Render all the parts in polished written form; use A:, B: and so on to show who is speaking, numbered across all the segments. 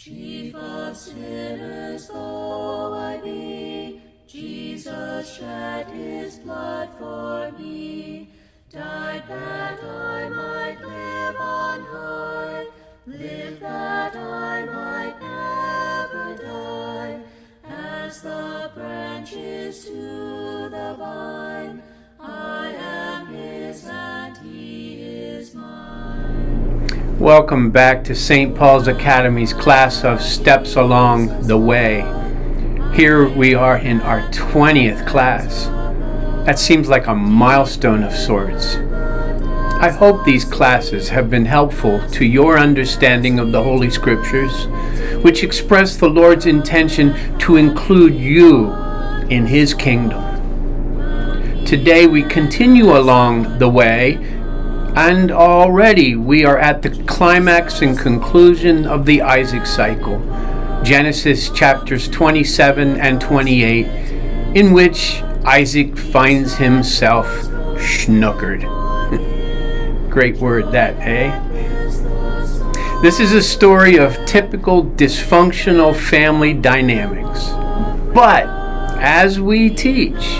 A: Chief of sinners though I be, Jesus shed his blood for me, died that I might live on high, live that I might never die, as the branches to the vine, I am his and he is mine.
B: Welcome back to St. Paul's Academy's class of Steps Along the Way. Here we are in our 20th class. That seems like a milestone of sorts. I hope these classes have been helpful to your understanding of the Holy Scriptures, which express the Lord's intention to include you in His kingdom. Today we continue along the way, and already we are at the climax and conclusion of the Isaac cycle, Genesis chapters 27 and 28, in which Isaac finds himself snookered. Great word that, eh? This is a story of typical dysfunctional family dynamics. But as we teach,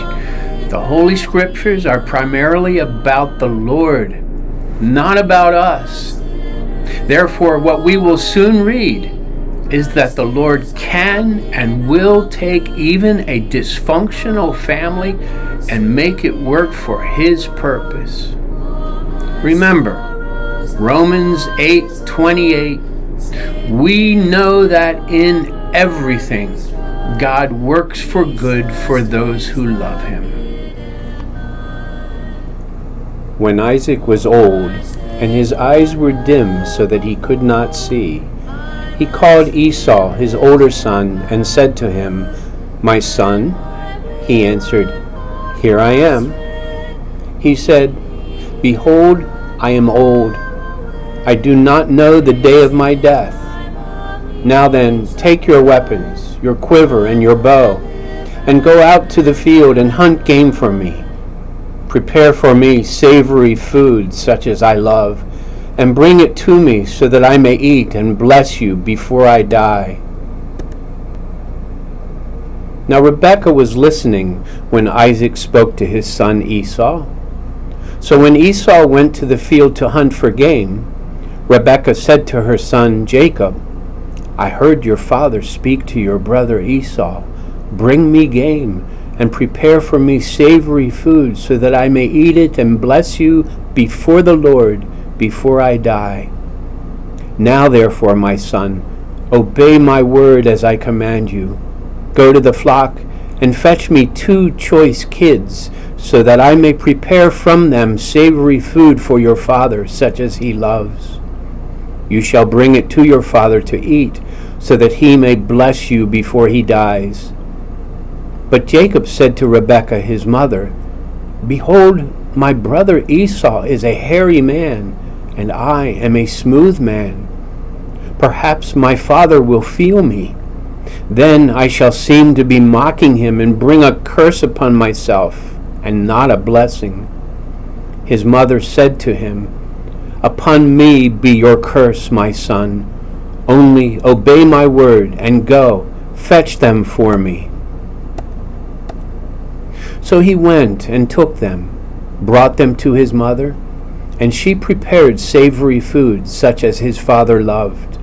B: the Holy Scriptures are primarily about the Lord, not about us. Therefore, what we will soon read is that the Lord can and will take even a dysfunctional family and make it work for His purpose. Remember, Romans 8:28, we know that in everything God works for good for those who love Him.
C: When Isaac was old, and his eyes were dim so that he could not see, he called Esau, his older son, and said to him, "My son?" He answered, "Here I am." He said, "Behold, I am old. I do not know the day of my death. Now then, take your weapons, your quiver and your bow, and go out to the field and hunt game for me. Prepare for me savory food such as I love, and bring it to me so that I may eat and bless you before I die." Now Rebekah was listening when Isaac spoke to his son Esau. So when Esau went to the field to hunt for game, Rebekah said to her son Jacob, "I heard your father speak to your brother Esau. Bring me game and prepare for me savory food so that I may eat it and bless you before the Lord before I die. Now therefore, my son, obey my word as I command you. Go to the flock and fetch me 2 choice kids so that I may prepare from them savory food for your father such as he loves. You shall bring it to your father to eat so that he may bless you before he dies." But Jacob said to Rebekah his mother, "Behold, my brother Esau is a hairy man, and I am a smooth man. Perhaps my father will feel me. Then I shall seem to be mocking him and bring a curse upon myself, and not a blessing." His mother said to him, "Upon me be your curse, my son. Only obey my word, and go, fetch them for me." So he went and took them, brought them to his mother, and she prepared savory food such as his father loved.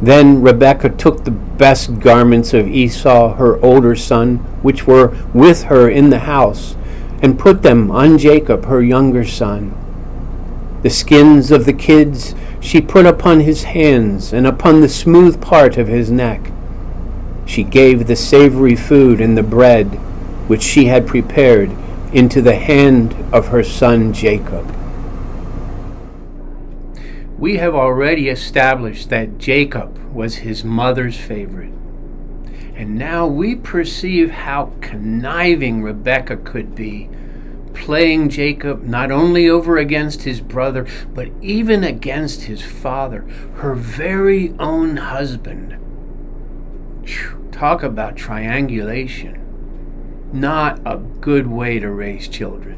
C: Then Rebekah took the best garments of Esau, her older son, which were with her in the house, and put them on Jacob, her younger son. The skins of the kids she put upon his hands and upon the smooth part of his neck. She gave the savory food and the bread, which she had prepared, into the hand of her son Jacob.
B: We have already established that Jacob was his mother's favorite. And now we perceive how conniving Rebekah could be, playing Jacob not only over against his brother, but even against his father, her very own husband. Talk about triangulation. Not a good way to raise children.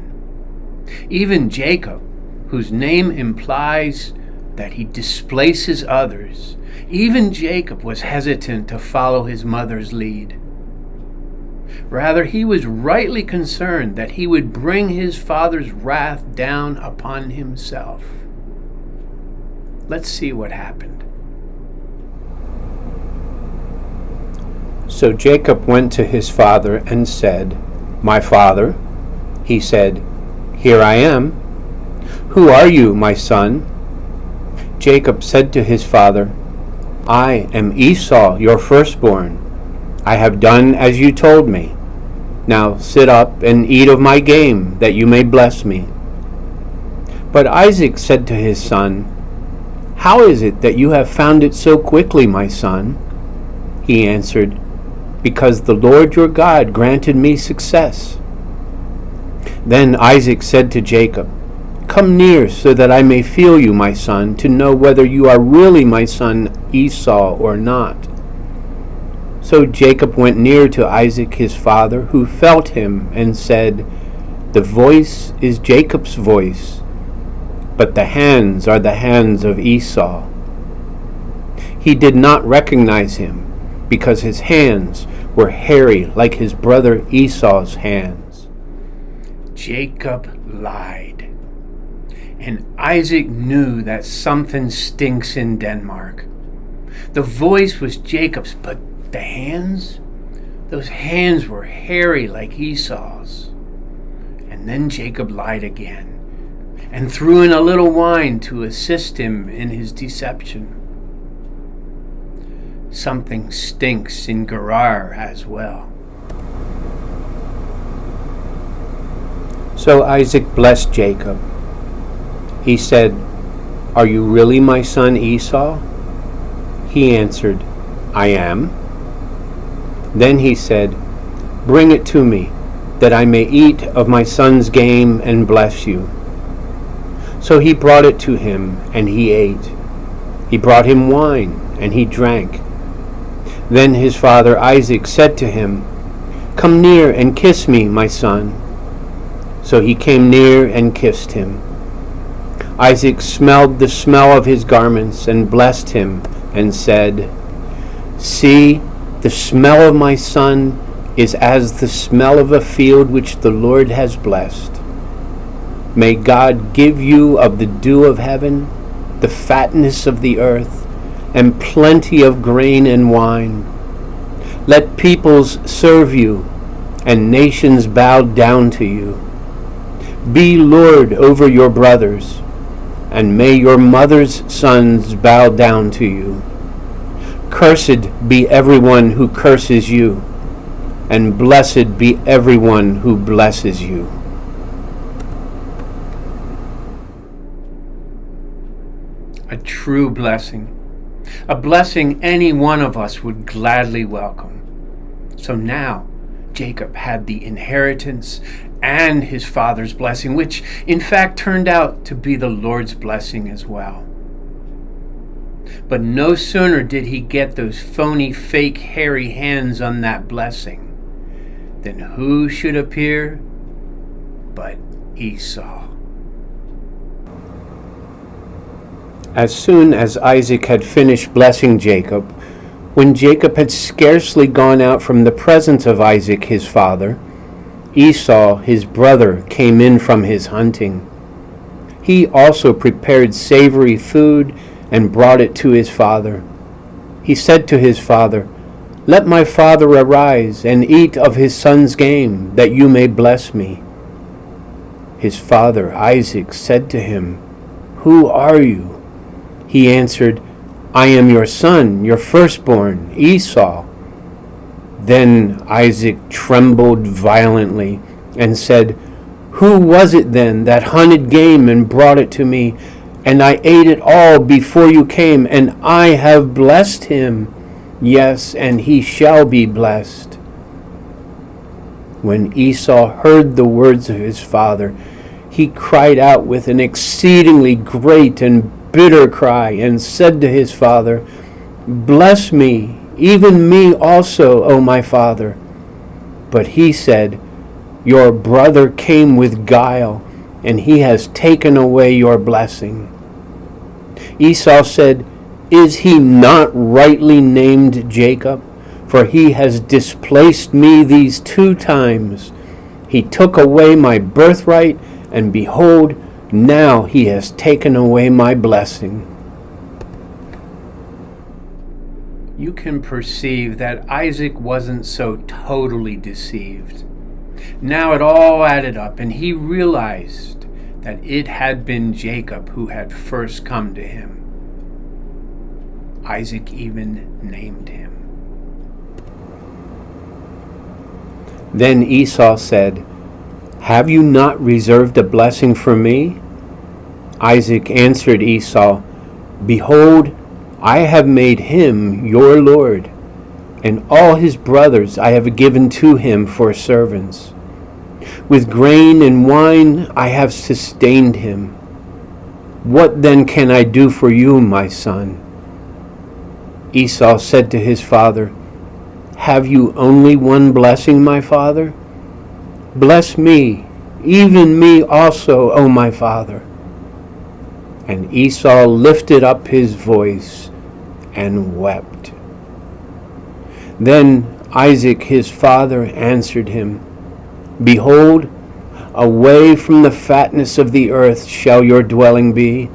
B: Even Jacob, whose name implies that he displaces others, even Jacob was hesitant to follow his mother's lead. Rather, he was rightly concerned that he would bring his father's wrath down upon himself. Let's see what happened.
C: So Jacob went to his father and said, "My father?" He said, "Here I am." "Who are you, my son?" Jacob said to his father, "I am Esau, your firstborn. I have done as you told me. Now sit up and eat of my game, that you may bless me." But Isaac said to his son, "How is it that you have found it so quickly, my son?" He answered, "Because the Lord your God granted me success." Then Isaac said to Jacob, "Come near so that I may feel you, my son, to know whether you are really my son Esau or not." So Jacob went near to Isaac his father, who felt him and said, "The voice is Jacob's voice, but the hands are the hands of Esau." He did not recognize him, because his hands were hairy like his brother Esau's hands.
B: Jacob lied, and Isaac knew that something stinks in Denmark. The voice was Jacob's, but the hands? Those hands were hairy like Esau's. And then Jacob lied again, and threw in a little wine to assist him in his deception. Something stinks in Gerar as well.
C: So Isaac blessed Jacob. He said, "Are you really my son Esau?" He answered, "I am." Then he said, "Bring it to me, that I may eat of my son's game and bless you." So he brought it to him, and he ate. He brought him wine, and he drank. Then his father Isaac said to him, "Come near and kiss me, my son." So he came near and kissed him. Isaac smelled the smell of his garments and blessed him and said, "See, the smell of my son is as the smell of a field which the Lord has blessed. May God give you of the dew of heaven, the fatness of the earth, and plenty of grain and wine. Let peoples serve you, and nations bow down to you. Be Lord over your brothers, and may your mother's sons bow down to you. Cursed be everyone who curses you, and blessed be everyone who blesses you."
B: A true blessing. A blessing any one of us would gladly welcome. So now Jacob had the inheritance and his father's blessing, which in fact turned out to be the Lord's blessing as well. But no sooner did he get those phony, fake, hairy hands on that blessing than who should appear but Esau.
C: As soon as Isaac had finished blessing Jacob, when Jacob had scarcely gone out from the presence of Isaac his father, Esau his brother came in from his hunting. He also prepared savory food and brought it to his father. He said to his father, "Let my father arise and eat of his son's game, that you may bless me." His father Isaac said to him, "Who are you?" He answered, "I am your son, your firstborn, Esau." Then Isaac trembled violently and said, "Who was it then that hunted game and brought it to me? And I ate it all before you came, and I have blessed him. Yes, and he shall be blessed." When Esau heard the words of his father, he cried out with an exceedingly great and bitter cry, and said to his father, "Bless me, even me also, O my father." But he said, "Your brother came with guile, and he has taken away your blessing." Esau said, "Is he not rightly named Jacob? For he has displaced me these 2 times. He took away my birthright, and behold, now he has taken away my blessing."
B: You can perceive that Isaac wasn't so totally deceived. Now it all added up, and he realized that it had been Jacob who had first come to him. Isaac even named him.
C: Then Esau said, "Have you not reserved a blessing for me?" Isaac answered Esau, "Behold, I have made him your lord, and all his brothers I have given to him for servants. With grain and wine I have sustained him. What then can I do for you, my son?" Esau said to his father, "Have you only one blessing, my father? Bless me, even me also, O my father." And Esau lifted up his voice and wept. Then Isaac his father answered him, "Behold, away from the fatness of the earth shall your dwelling be,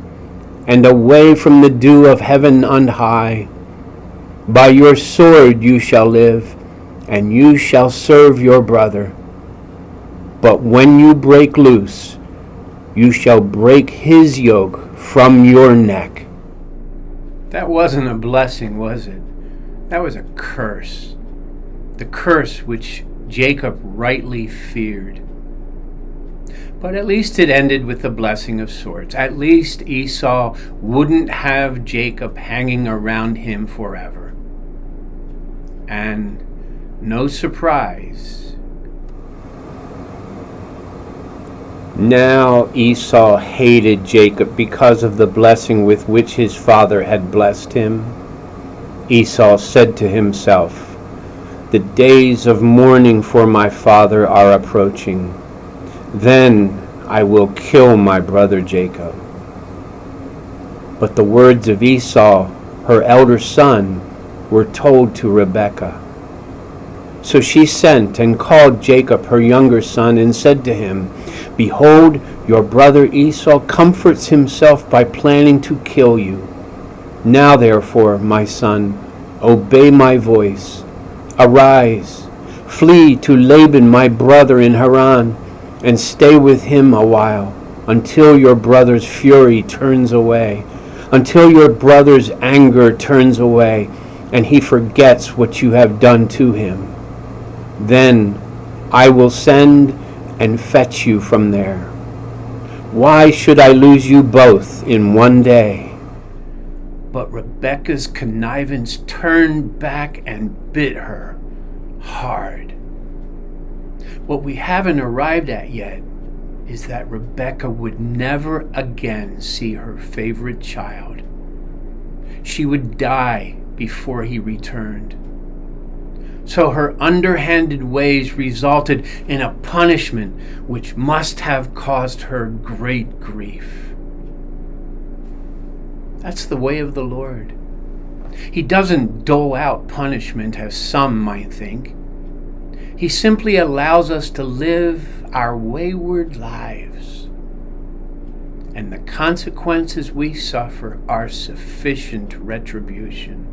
C: and away from the dew of heaven on high. By your sword you shall live, and you shall serve your brother. But when you break loose, you shall break his yoke from your neck."
B: That wasn't a blessing, was it? That was a curse. The curse which Jacob rightly feared. But at least it ended with the blessing of sorts. At least Esau wouldn't have Jacob hanging around him forever. And no surprise,
C: now Esau hated Jacob because of the blessing with which his father had blessed him. Esau said to himself, "The days of mourning for my father are approaching. Then I will kill my brother Jacob." But the words of Esau, her elder son, were told to Rebekah. So she sent and called Jacob her younger son and said to him, "Behold, your brother Esau comforts himself by planning to kill you. Now therefore, my son, obey my voice. Arise, flee to Laban my brother in Haran, and stay with him a while, until your brother's fury turns away, until your brother's anger turns away, and he forgets what you have done to him. Then I will send and fetch you from there. Why should I lose you both in one day?"
B: but Rebekah's connivance turned back and bit her hard. What we haven't arrived at yet is that Rebekah would never again see her favorite child. She would die before he returned. So her underhanded ways resulted in a punishment which must have caused her great grief. That's the way of the Lord. He doesn't dole out punishment as some might think. He simply allows us to live our wayward lives. And the consequences we suffer are sufficient retribution.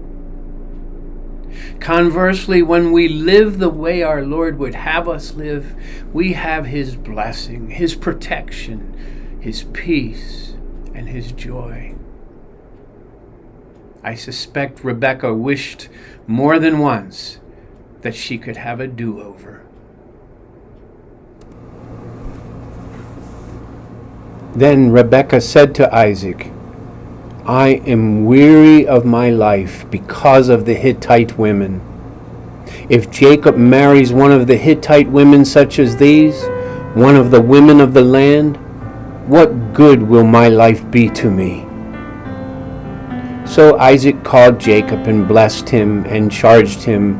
B: Conversely, when we live the way our Lord would have us live, we have His blessing, His protection, His peace, and His joy. I suspect Rebekah wished more than once that she could have a do-over.
C: Then Rebekah said to Isaac, "I am weary of my life because of the Hittite women. If Jacob marries one of the Hittite women such as these, one of the women of the land, what good will my life be to me?" So Isaac called Jacob and blessed him and charged him,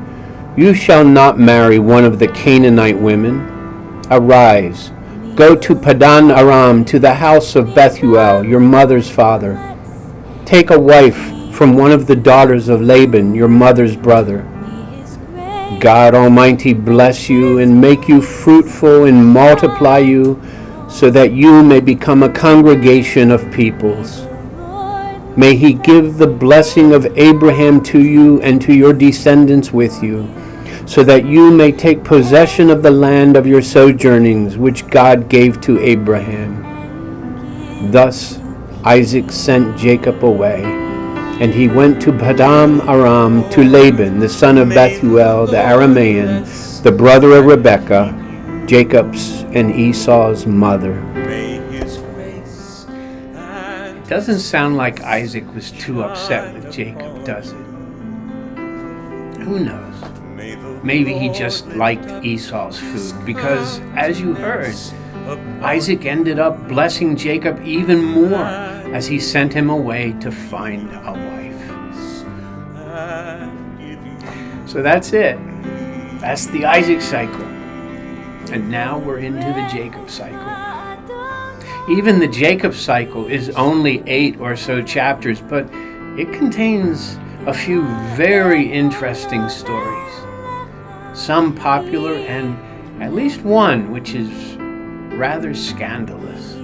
C: "You shall not marry one of the Canaanite women. Arise, go to Padan Aram, to the house of Bethuel, your mother's father. take a wife from one of the daughters of Laban, your mother's brother. God Almighty bless you and make you fruitful and multiply you, so that you may become a congregation of peoples. May he give the blessing of Abraham to you and to your descendants with you, so that you may take possession of the land of your sojournings, which God gave to Abraham. Thus Isaac sent Jacob away, and he went to Padan Aram to Laban, the son of Bethuel the Aramean, the brother of Rebekah, Jacob's and Esau's mother.
B: It doesn't sound like Isaac was too upset with Jacob, does it? Who knows? Maybe he just liked Esau's food, because, as you heard, Isaac ended up blessing Jacob even more as he sent him away to find a wife. So that's it. That's the Isaac cycle. And now we're into the Jacob cycle. Even the Jacob cycle is only 8 or so chapters, but it contains a few very interesting stories. Some popular, and at least one which is rather scandalous.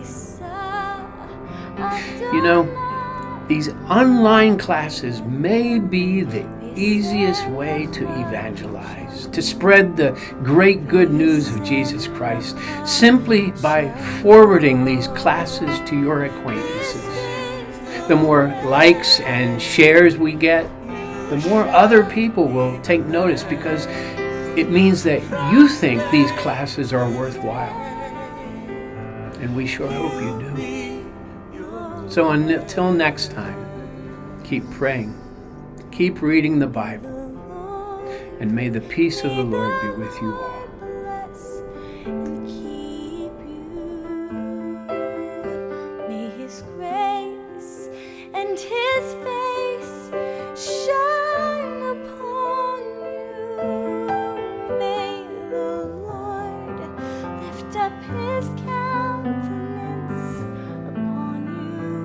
B: You know, these online classes may be the easiest way to evangelize, to spread the great good news of Jesus Christ, simply by forwarding these classes to your acquaintances. The more likes and shares we get, the more other people will take notice, because it means that you think these classes are worthwhile. And we sure hope you do. So until next time, keep praying, keep reading the Bible, and may the peace of the Lord be with you all.
A: May His grace and His face shine upon you. May the Lord lift up His countenance upon you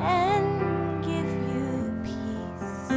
A: and give you peace.